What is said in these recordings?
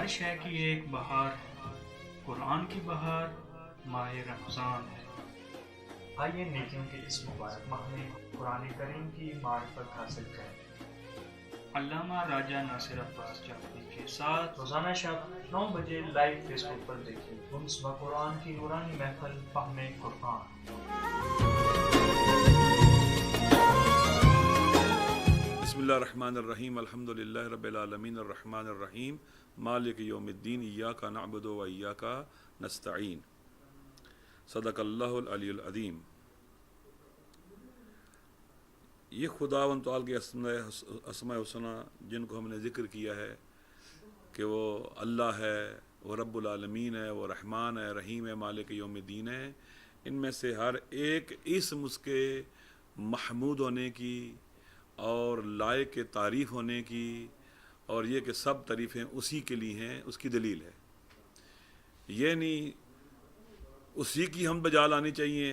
ہر شے کی ایک بہار ہے، قرآن کی بہار ماہ رمضان ہے۔ آئیے نیکیوں کے اس مبارک ماہ میں قرآن کریم کی معرفت حاصل کریں۔ علامہ راجہ ناصر عباس جعفری کے ساتھ روزانہ شب 9 بجے لائیو فیس بک پر دیکھیں انس و قرآن کی نورانی محفل فہم قرآن۔ بسم اللہ الرحمن الرحیم، الحمد للہ رب العالمین الرحمن الرحیم مالک یوم الدین، ایاک نعبد و ایاک نستعین، صدق اللہ العلی العظیم۔ یہ خداوند تعالی کے اسماء حسنہ جن کو ہم نے ذکر کیا ہے کہ وہ اللہ ہے، وہ رب العالمین ہے، وہ رحمان ہے، رحیم ہے، مالک یوم الدین ہے، ان میں سے ہر ایک اسم اس کے محمود ہونے کی اور لائق تعریف ہونے کی اور یہ کہ سب تعریفیں اسی کے لیے ہیں، اس کی دلیل ہے۔ یہ نہیں اسی کی ہم بجا لانی چاہیے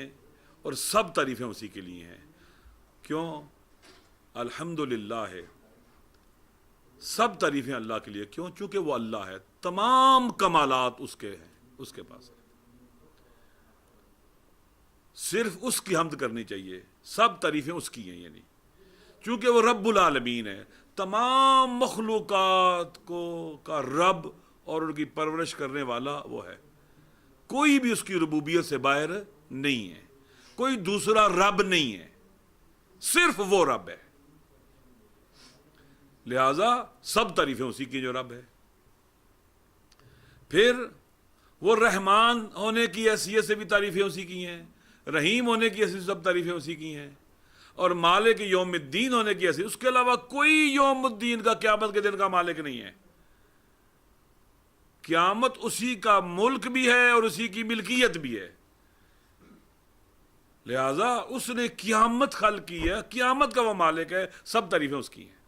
اور سب تعریفیں اسی کے لیے ہیں۔ کیوں؟ الحمدللہ ہے، سب تعریفیں اللہ کے لیے۔ کیوں؟ چونکہ وہ اللہ ہے، تمام کمالات اس کے ہیں، اس کے پاس ہے، صرف اس کی حمد کرنی چاہیے، سب تعریفیں اس کی ہیں۔ یعنی چونکہ وہ رب العالمین ہے، تمام مخلوقات کا رب اور ان کی پرورش کرنے والا وہ ہے، کوئی بھی اس کی ربوبیت سے باہر نہیں ہے، کوئی دوسرا رب نہیں ہے، صرف وہ رب ہے، لہذا سب تعریفیں اسی کی جو رب ہے۔ پھر وہ رحمان ہونے کی حیثیت سے بھی تعریفیں اسی کی ہیں، رحیم ہونے کی حیثیت سے سب تعریفیں اسی کی ہیں، اور مالک یوم الدین ہونے کی حیثیت، اس کے علاوہ کوئی یوم الدین کا، قیامت کے دن کا مالک نہیں ہے۔ قیامت اسی کا ملک بھی ہے اور اسی کی ملکیت بھی ہے، لہذا اس نے قیامت خلق کی ہے، قیامت کا وہ مالک ہے، سب تعریفیں اس کی ہیں۔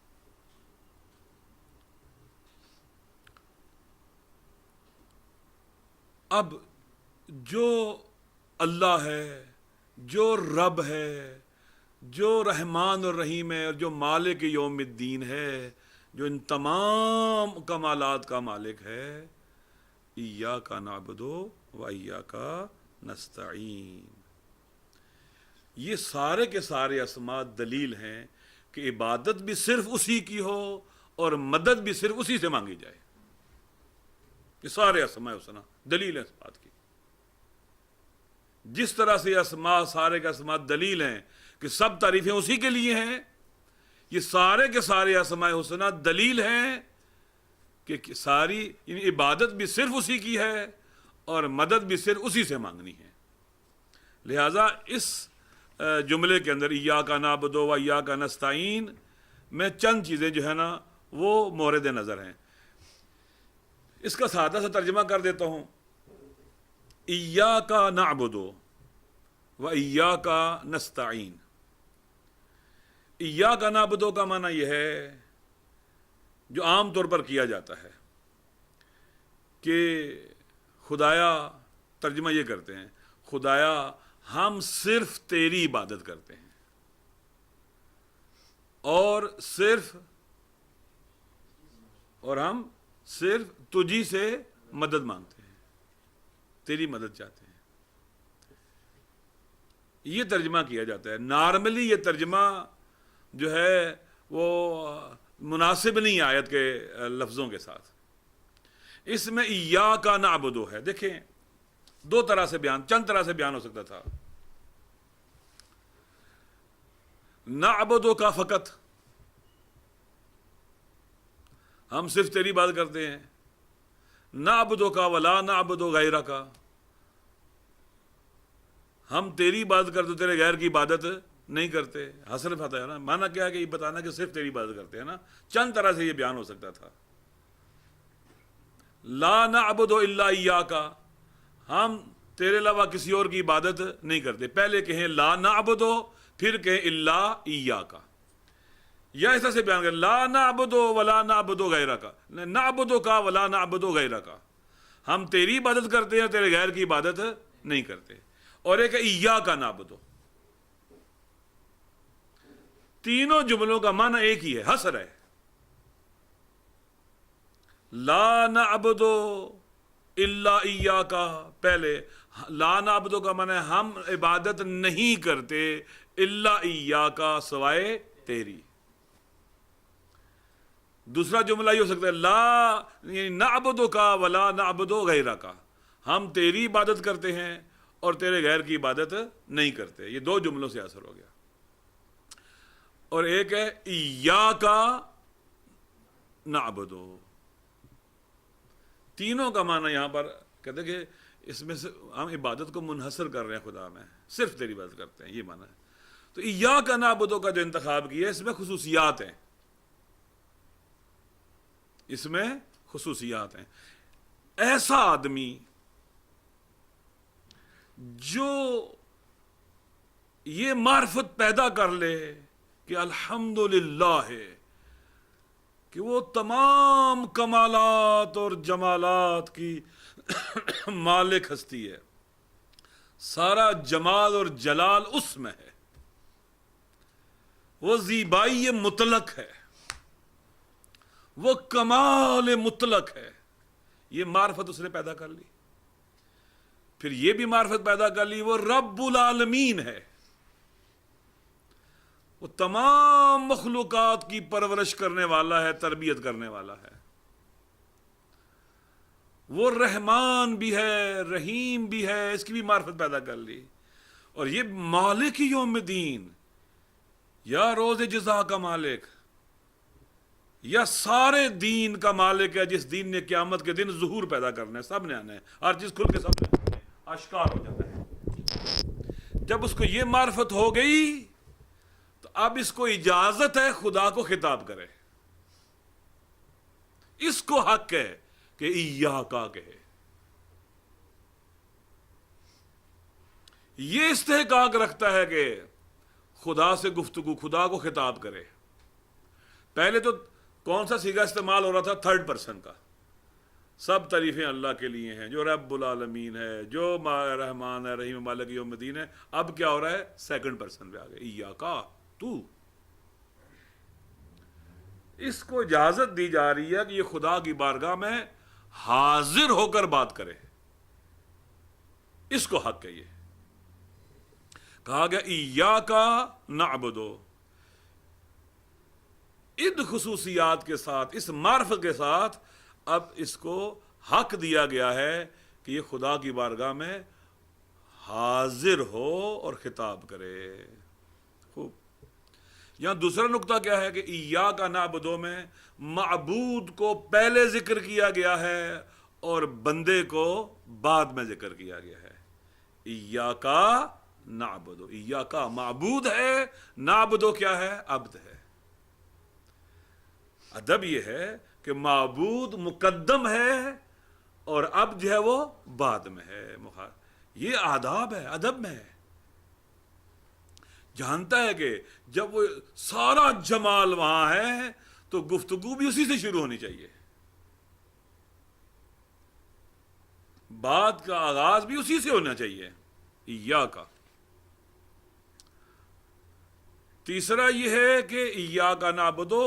اب جو اللہ ہے، جو رب ہے، جو رحمان اور رحیم ہے، اور جو مالک یوم الدین ہے، جو ان تمام کمالات کا مالک ہے، ایاک نعبد و ایاک نستعین، یہ سارے کے سارے اسماء دلیل ہیں کہ عبادت بھی صرف اسی کی ہو اور مدد بھی صرف اسی سے مانگی جائے۔ یہ سارے اسماء حسنہ دلیل ہیں اس بات کی۔ جس طرح سے اسماء، سارے کے اسماء دلیل ہیں کہ سب تعریفیں اسی کے لیے ہیں، یہ سارے کے سارے اسماء حسنہ دلیل ہیں کہ ساری یعنی عبادت بھی صرف اسی کی ہے اور مدد بھی صرف اسی سے مانگنی ہے۔ لہذا اس جملے کے اندر ایاک نعبد و ایاک نستعین میں چند چیزیں جو ہے نا وہ مورد نظر ہیں۔ اس کا سادہ سا ترجمہ کر دیتا ہوں۔ ایاک نعبد و ایاک نستعین، ایاک نعبد کا معنی یہ ہے جو عام طور پر کیا جاتا ہے کہ خدایا، ترجمہ یہ کرتے ہیں، خدایا ہم صرف تیری عبادت کرتے ہیں اور ہم صرف تجھی سے مدد مانگتے ہیں، تیری مدد چاہتے ہیں۔ یہ ترجمہ کیا جاتا ہے۔ نارملی یہ ترجمہ جو ہے وہ مناسب نہیں آیت کے لفظوں کے ساتھ۔ اس میں ایاک نعبد ہے، دیکھیں دو طرح سے بیان، چند طرح سے بیان ہو سکتا تھا۔ نعبد کا فقط ہم صرف تیری بات کرتے ہیں، نعبد کا ولا نعبد غیرک کا، ہم تیری بات کرتے تیرے غیر کی عبادت نہیں کرتے۔ حسر فتح ہے نا، مانا کیا ہے کہ یہ بتانا کہ صرف تیری بات کرتے ہیں نا۔ چند طرح سے یہ بیان ہو سکتا تھا۔ لا نعبد الا ایاک، ہم تیرے علاوہ کسی اور کی عبادت نہیں کرتے، پہلے کہیں لا نعبد پھر کہیں الا ایاک، یا ایسا سے بیان کر لا نعبد ولا نعبد غیرک، نعبد کا ولا نعبد غیرک، ہم تیری عبادت کرتے ہیں تیرے غیر کی عبادت نہیں کرتے۔ اور ایک ایاک نعبد، تینوں جملوں کا معنی ایک ہی ہے، حصر ہے۔ لا نعبدو الا ایاک، پہلے لا نعبدو کا معنی ہے ہم عبادت نہیں کرتے الا ایاک، سوائے تیری. دوسرا جملہ یہ ہو سکتا ہے لا یعنی نعبدو کا ولا نعبدو غیرک، ہم تیری عبادت کرتے ہیں اور تیرے غیر کی عبادت نہیں کرتے. یہ دو جملوں سے اثر ہو گیا. اور ایک ہے ایاک نعبدو، تینوں کا معنی یہاں پر کہتے ہیں کہ اس میں سے ہم عبادت کو منحصر کر رہے ہیں خدا میں، صرف تیری عبادت کرتے ہیں، یہ معنی ہے. تو ایاک نعبدو کا جو انتخاب کیا ہے اس میں خصوصیات ہیں، اس میں خصوصیات ہیں. ایسا آدمی جو یہ معرفت پیدا کر لے کہ الحمدللہ ہے کہ وہ تمام کمالات اور جمالات کی مالک ہستی ہے، سارا جمال اور جلال اس میں ہے، وہ زیبائی مطلق ہے، وہ کمال مطلق ہے. یہ معرفت اس نے پیدا کر لی. پھر یہ بھی معرفت پیدا کر لی وہ رب العالمین ہے، وہ تمام مخلوقات کی پرورش کرنے والا ہے، تربیت کرنے والا ہے. وہ رحمان بھی ہے، رحیم بھی ہے، اس کی بھی معرفت پیدا کر لی. اور یہ مالک یوم الدین، یا روز جزا کا مالک، یا سارے دین کا مالک ہے، جس دین نے قیامت کے دن ظہور پیدا کرنا ہے، سب نے آنا ہے، ہر چیز کھل کے سب نے آنا ہے، آشکار ہو جاتا ہے. جب اس کو یہ معرفت ہو گئی تو اب اس کو اجازت ہے خدا کو خطاب کرے، اس کو حق ہے کہ ایاک کہے. یہ استحقاق رکھتا ہے کہ خدا سے گفتگو، خدا کو خطاب کرے. پہلے تو کون سا صیغہ استعمال ہو رہا تھا؟ تھرڈ پرسن کا. سب تعریفیں اللہ کے لیے ہیں جو رب العالمین ہے، جو رحمان ہے، رحیم مالک یوم الدین ہے. اب کیا ہو رہا ہے؟ سیکنڈ پرسن پہ آ گئے، ایاک تو. اس کو اجازت دی جا رہی ہے کہ یہ خدا کی بارگاہ میں حاضر ہو کر بات کرے، اس کو حق ہے. یہ کہا گیا ایاک نعبدو، ان خصوصیات کے ساتھ، اس معرفت کے ساتھ اب اس کو حق دیا گیا ہے کہ یہ خدا کی بارگاہ میں حاضر ہو اور خطاب کرے. خوب. یہاں دوسرا نقطہ کیا ہے کہ ایاک نعبدو میں معبود کو پہلے ذکر کیا گیا ہے اور بندے کو بعد میں ذکر کیا گیا ہے. ایاک نعبدو، ایاک معبود ہے، نعبدو کیا ہے؟ عبد ہے. ادب یہ ہے کہ معبود مقدم ہے اور عبد جو ہے وہ بعد میں ہے. یہ آداب ہے، ادب میں ہے. جانتا ہے کہ جب وہ سارا جمال وہاں ہے تو گفتگو بھی اسی سے شروع ہونی چاہیے، بات کا آغاز بھی اسی سے ہونا چاہیے. ایاک. تیسرا یہ ہے کہ ایاک نعبدو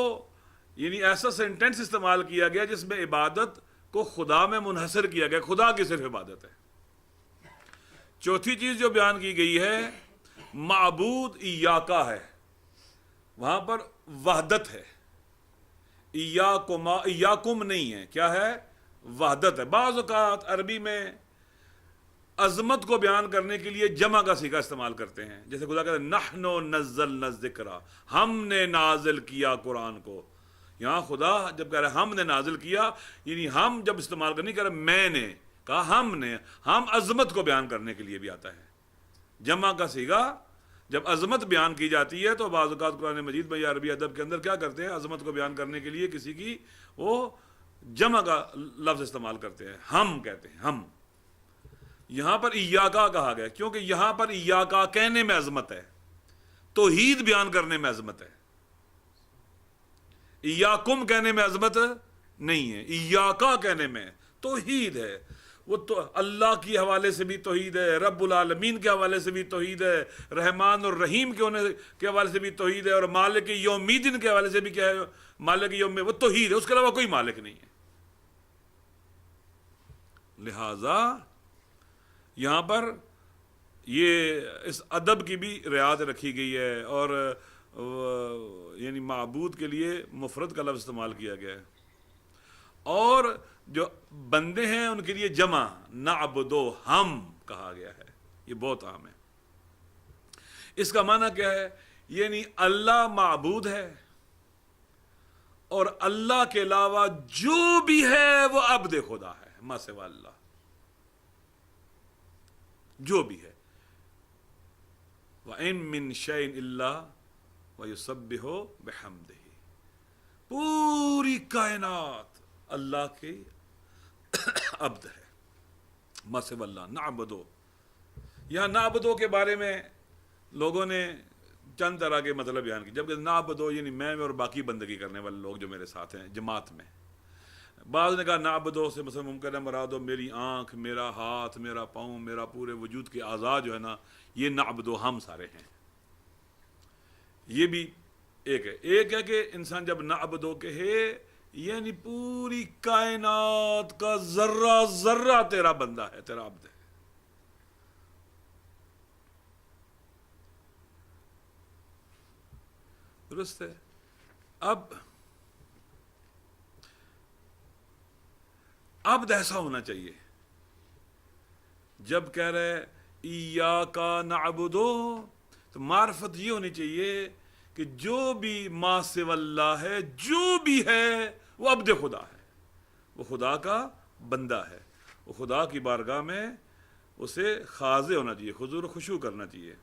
یعنی ایسا سینٹینس استعمال کیا گیا جس میں عبادت کو خدا میں منحصر کیا گیا، خدا کی صرف عبادت ہے. چوتھی چیز جو بیان کی گئی ہے معبود ایاک ہے، وہاں پر وحدت ہے، ایاکم نہیں ہے. کیا ہے؟ وحدت ہے. بعض اوقات عربی میں عظمت کو بیان کرنے کے لیے جمع کا صیغہ استعمال کرتے ہیں، جیسے خدا کہتے ہیں نحن نزلنا الذکر، ہم نے نازل کیا قرآن کو. یہاں خدا جب کہہ رہے ہم نے نازل کیا، یعنی ہم جب استعمال کرنے کہہ رہے میں نے کہا، ہم نے، ہم عظمت کو بیان کرنے کے لیے بھی آتا ہے. جمع کا صیغہ جب عظمت بیان کی جاتی ہے تو بعض اوقات قرآن مجید میں یا عربی ادب کے اندر کیا کرتے ہیں؟ عظمت کو بیان کرنے کے لیے کسی کی وہ جمع کا لفظ استعمال کرتے ہیں، ہم کہتے ہیں ہم. یہاں پر ایاک کہا گیا کیونکہ یہاں پر ایاک کہنے میں عظمت ہے، توحید بیان کرنے میں عظمت ہے. ایاکم کہنے میں عظمت نہیں ہے، ایاک کہنے میں توحید ہے. وہ تو اللہ کے حوالے سے بھی توحید ہے، رب العالمین کے حوالے سے بھی توحید ہے، رحمان اور رحیم کے ہونے کے حوالے سے بھی توحید ہے، اور مالک یوم الدین کے حوالے سے بھی کیا ہے؟ مالک یوم، وہ توحید ہے، اس کے علاوہ کوئی مالک نہیں ہے. لہذا یہاں پر یہ اس ادب کی بھی رعایت رکھی گئی ہے، اور یعنی معبود کے لیے مفرد کا لفظ استعمال کیا گیا ہے، اور جو بندے ہیں ان کے لیے جمع نعبدو ہم کہا گیا ہے، یہ بہت عام ہے۔ اس کا معنی کیا ہے؟ یعنی اللہ معبود ہے اور اللہ کے علاوہ جو بھی ہے وہ عبد خدا ہے، ما سوا اللہ، جو بھی ہے۔ وَإِن مِّن شَيْءٍ إِلَّا وَيُسَبِّحُ بِحَمْدِهِ، پوری کائنات اللہ کے عبد ہے، ما سوا اللہ، نعبدو۔ یہاں نعبدو کے بارے میں لوگوں نے چند طرح کے مطلب بیان کی، جبکہ نعبدو یعنی میں اور باقی بندگی کرنے والے لوگ جو میرے ساتھ ہیں جماعت میں۔ بعض نے کہا نعبدو سے مثلا ممکن ہے مراد ہو میری آنکھ، میرا ہاتھ، میرا پاؤں، میرا پورے وجود کے اعضاء جو ہے نا، یہ نعبدو ہم سارے ہیں۔ یہ بھی ایک ہے۔ ایک ہے کہ انسان جب نعبدو کہے یعنی پوری کائنات کا ذرہ ذرہ تیرا بندہ ہے، تیرا عبد ہے۔ درست ہے۔ اب عبد ایسا ہونا چاہیے، جب کہہ رہے ایاک نعبدو تو معرفت یہ ہونی چاہیے کہ جو بھی ما سوا اللہ ہے، جو بھی ہے وہ عبد خدا ہے، وہ خدا کا بندہ ہے، وہ خدا کی بارگاہ میں اسے خاضع ہونا چاہیے، حضور و خشوع کرنا چاہیے۔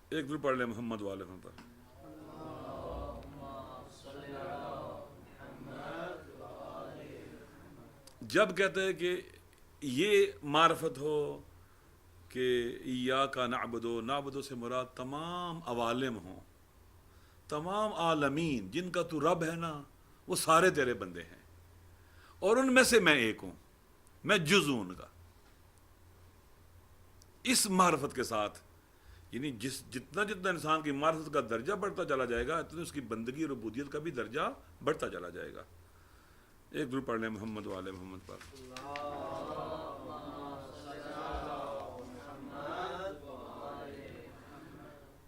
ایک دور پڑھ لیں محمد والے پر۔ جب کہتے ہیں کہ یہ معرفت ہو کہ ایاک نعبدو، نعبدو سے مراد تمام عوالم ہوں، تمام عالمین جن کا تو رب ہے نا، وہ سارے تیرے بندے ہیں، اور ان میں سے میں ایک ہوں، میں جز ہوں ان کا۔ اس معرفت کے ساتھ یعنی جتنا انسان کی معرفت کا درجہ بڑھتا چلا جائے گا، اتنا اس کی بندگی اور عبودیت کا بھی درجہ بڑھتا چلا جائے گا۔ ایک دور پڑھ لیں محمد والے محمد پر۔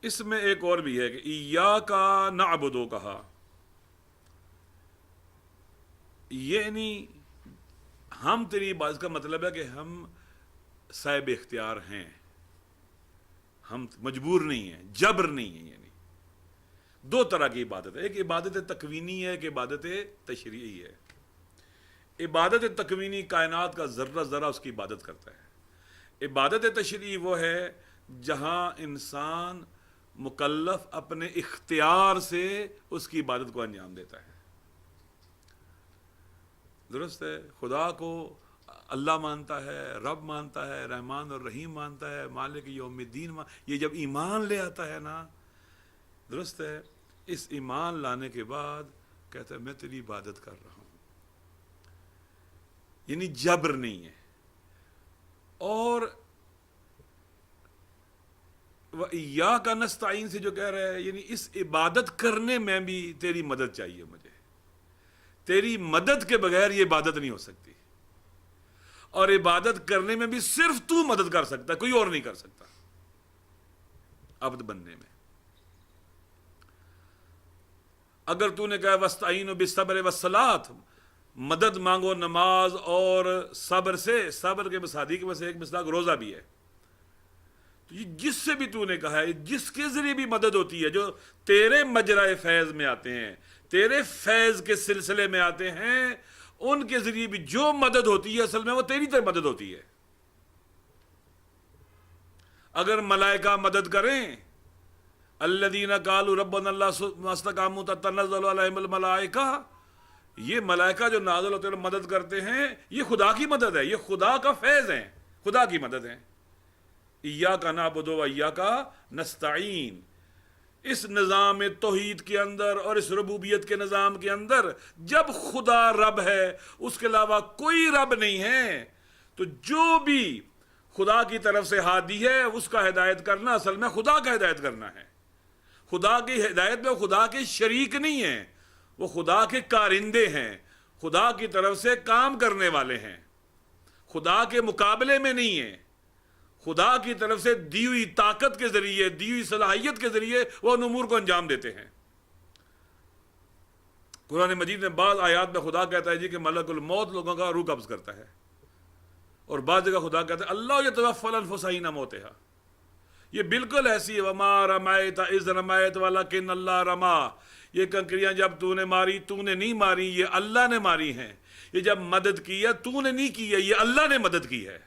اس میں ایک اور بھی ہے کہ ایاک نعبدو کہا، یعنی ہم تیری عبادت کا مطلب ہے کہ ہم صاحب اختیار ہیں، ہم مجبور نہیں ہیں، جبر نہیں ہے۔ یعنی دو طرح کی عبادت ہے، ایک عبادت تکوینی ہے، ایک عبادت تشریعی ہے۔ عبادت تکوینی کائنات کا ذرہ ذرہ اس کی عبادت کرتا ہے۔ عبادت تشریعی وہ ہے جہاں انسان مکلف اپنے اختیار سے اس کی عبادت کو انجام دیتا ہے۔ درست ہے۔ خدا کو اللہ مانتا ہے، رب مانتا ہے، رحمان اور رحیم مانتا ہے، مالک یوم الدین یہ جب ایمان لے آتا ہے نا، درست ہے، اس ایمان لانے کے بعد کہتا ہے میں تیری عبادت کر رہا ہوں، یعنی جبر نہیں ہے۔ اور وَإِيَّاكَ نَسْتَعِينُ سے جو کہہ رہا ہے، یعنی اس عبادت کرنے میں بھی تیری مدد چاہیے مجھے، تیری مدد کے بغیر یہ عبادت نہیں ہو سکتی، اور عبادت کرنے میں بھی صرف تو مدد کر سکتا ہے، کوئی اور نہیں کر سکتا عبد بننے میں۔ اگر تو نے کہا وَاسْتَعِينُوا بِالصَّبْرِ وَالصَّلَاةِ، مدد مانگو نماز اور صبر سے، صبر کے مصادیق میں سے ایک مصداق روزہ بھی ہے، تو یہ جس سے بھی تو نے کہا ہے، جس کے ذریعے بھی مدد ہوتی ہے، جو تیرے مجرائے فیض میں آتے ہیں، تیرے فیض کے سلسلے میں آتے ہیں، ان کے ذریعے بھی جو مدد ہوتی ہے اصل میں وہ تیری طرف مدد ہوتی ہے۔ اگر ملائکہ مدد کریں، الذین قالوا ربنا اللہ ثم استقاموا تتنزل علیہم الملائکہ، یہ ملائکہ جو نازل ہوتے ہیں مدد کرتے ہیں، یہ خدا کی مدد ہے، یہ خدا کا فیض ہے، خدا کی مدد ہے۔ ایاک نعبد و ایاک نستعین، اس نظام توحید کے اندر اور اس ربوبیت کے نظام کے اندر جب خدا رب ہے، اس کے علاوہ کوئی رب نہیں ہے، تو جو بھی خدا کی طرف سے ہادی ہے اس کا ہدایت کرنا اصل میں خدا کا ہدایت کرنا ہے۔ خدا کی ہدایت میں خدا کے شریک نہیں ہیں، وہ خدا کے کارندے ہیں، خدا کی طرف سے کام کرنے والے ہیں، خدا کے مقابلے میں نہیں ہیں، خدا کی طرف سے دی ہوئی طاقت کے ذریعے، دی ہوئی صلاحیت کے ذریعے وہ ان امور کو انجام دیتے ہیں۔ قرآن مجید میں بعض آیات میں خدا کہتا ہے جی کہ ملک الموت لوگوں کا روح قبض کرتا ہے، اور بعض جگہ خدا کہتا ہے اللہ یتوفی الانفس حین موتہا۔ یہ بالکل ایسی ہے، وما رمیت اذ رمیت ولکن اللہ رما۔ یہ کنکریاں جب تو نے ماری، تو نے نہیں ماری، یہ اللہ نے ماری ہیں۔ یہ جب مدد کی ہے تو نے نہیں کی ہے، یہ اللہ نے مدد کی ہے۔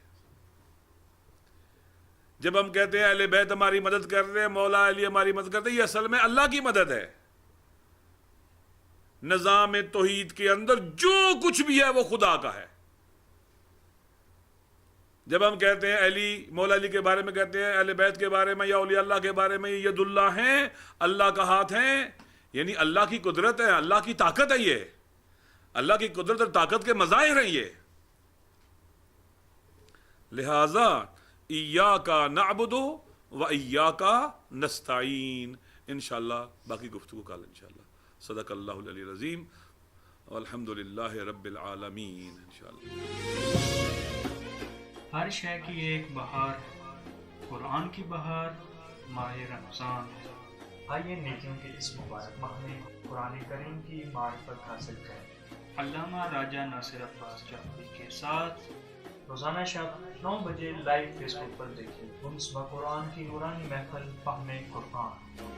جب ہم کہتے ہیں اہل بیت ہماری مدد کر رہے ہیں، مولا علی ہماری مدد کرتے ہیں، یہ اصل میں اللہ کی مدد ہے۔ نظام توحید کے اندر جو کچھ بھی ہے وہ خدا کا ہے۔ جب ہم کہتے ہیں علی، مولا علی کے بارے میں کہتے ہیں، اہل بیت کے بارے میں یا اولیاء اللہ کے بارے میں ید اللہ ہیں، اللہ کا ہاتھ ہیں، یعنی اللہ کی قدرت ہے، اللہ کی طاقت ہے، یہ اللہ کی قدرت اور طاقت کے مظاہر ہیں یہ۔ لہذا ایاک نعبد و ایاک نستعین۔ انشاءاللہ باقی گفتگو کل انشاءاللہ۔ صدق اللہ العلی العظیم والحمد للہ رب العالمین۔ انشاءاللہ ہر شے کی ایک بہار ہے، قرآن کی بہار ماہ رمضان ہے۔ آئیے نیکیوں کے اس مبارک ماہ میں قرآن کریم کی معرفت حاصل کریں۔ علامہ راجہ ناصر عباس جعفری کے ساتھ روزانہ شب 9 بجے لائیو فیس بک پر دیکھیں۔ 19واں قرآن کی نورانی محفل فہم قرآن۔